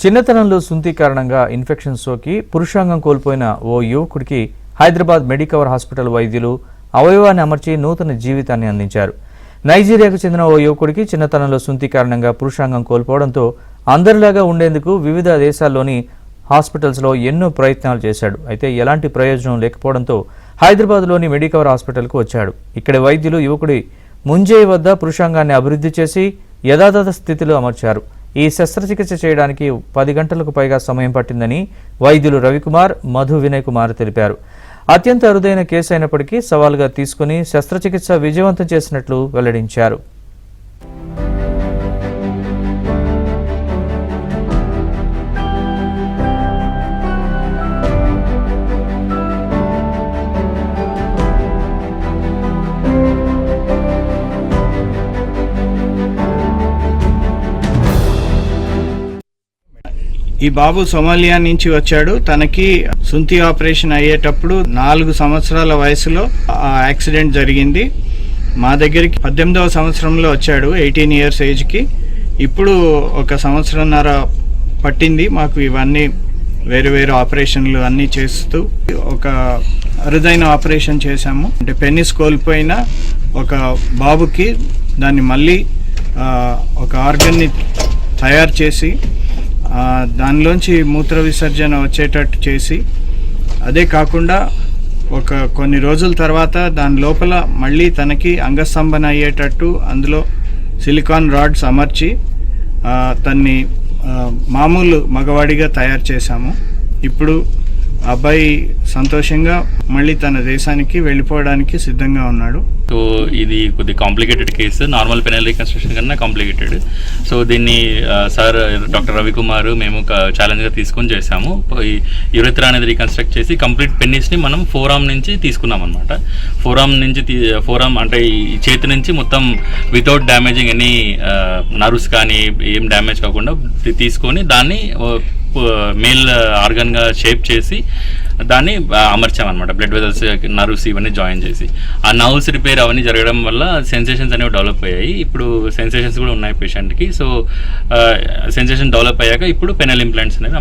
చిన్నతనంలో సుంతి కారణంగా ఇన్ఫెక్షన్ సోకి పురుషాంగం కోల్పోయిన ఓ యువకుడికి హైదరాబాద్ మెడికవర్ హాస్పిటల్ వైద్యులు అవయవాన్ని అమర్చి నూతన జీవితాన్ని అందించారు. నైజీరియాకు చెందిన ఓ యువకుడికి చిన్నతనంలో సుంతి కారణంగా పురుషాంగం కోల్పోవడంతో అందరిలాగా ఉండేందుకు వివిధ దేశాల్లోని హాస్పిటల్స్లో ఎన్నో ప్రయత్నాలు చేశాడు. అయితే ఎలాంటి ప్రయోజనం లేకపోవడంతో హైదరాబాద్లోని మెడికవర్ హాస్పిటల్కు వచ్చాడు. ఇక్కడ వైద్యులు యువకుడి ముంజేయి వద్ద పురుషాంగాన్ని అభివృద్ధి చేసి యథాతథ స్థితిలో అమర్చారు. ఈ శస్త్రచికిత్స చేయడానికి 10 గంటలకు పైగా సమయం పట్టిందని వైద్యులు రవికుమార్, మధు వినయ్ కుమార్ తెలిపారు. అత్యంత అరుదైన కేసు అయినప్పటికీ సవాలుగా తీసుకుని శస్త్రచికిత్స విజయవంతం చేసినట్లు వెల్లడించారు. ఈ బాబు సోమాలియా నుంచి వచ్చాడు. తనకి సుంతి ఆపరేషన్ అయ్యేటప్పుడు 4 సంవత్సరాల వయసులో ఆ యాక్సిడెంట్ జరిగింది. మా దగ్గరికి 18వ సంవత్సరంలో వచ్చాడు, 18 ఇయర్స్ ఏజ్కి. ఇప్పుడు 1 సంవత్సరంన్నర పట్టింది మాకు ఇవన్నీ వేరు ఆపరేషన్లు అన్నీ చేస్తూ ఒక అరుదైన ఆపరేషన్ చేశాము. అంటే పెన్నిస్ కోల్పోయిన ఒక బాబుకి దాన్ని మళ్ళీ ఒక ఆర్గన్ని తయారు చేసి దానిలోంచి మూత్ర విసర్జన వచ్చేటట్టు చేసి, అదే కాకుండా కొన్ని రోజుల తర్వాత దాని లోపల మళ్ళీ తనకి అంగస్తంభన అయ్యేటట్టు అందులో సిలికాన్ రాడ్స్ అమర్చి తన్ని మామూలు మగవాడిగా తయారు చేశాము. ఇప్పుడు అబ్బాయి సంతోషంగా మళ్ళీ తన దేశానికి వెళ్ళిపోవడానికి సిద్ధంగా ఉన్నాడు. సో ఇది కొద్ది complicated case, normal penal reconstruction కన్నా కాంప్లికేటెడ్. సో దీన్ని సార్ డాక్టర్ రవికుమార్ మేము ఛాలెంజ్గా తీసుకొని చేసాము. యురెత్రా అనేది రీకన్స్ట్రక్ట్ చేసి కంప్లీట్ పెన్నిస్ని మనం ఫోరామ్ నుంచి తీసుకున్నాం అనమాట. ఫోరామ్ అంటే ఈ చేతి నుంచి మొత్తం వితౌట్ డ్యామేజింగ్ ఎనీ నర్వ్స్ కానీ ఏం డ్యామేజ్ కాకుండా తీసుకొని దాన్ని మేల్ ఆర్గన్గా షేప్ చేసి దాన్ని అమర్చామన్నమాట. బ్లడ్ వెజల్స్, నర్వ్స్ ఇవన్నీ జాయిన్ చేసి ఆ నర్వ్స్ రిపేర్ అవన్నీ జరగడం వల్ల సెన్సేషన్స్ అనేవి డెవలప్ అయ్యాయి. ఇప్పుడు సెన్సేషన్స్ కూడా ఉన్నాయి పేషెంట్కి. సో సెన్సేషన్ డెవలప్ అయ్యాక ఇప్పుడు పెనల్ ఇంప్లాంట్స్ అనేది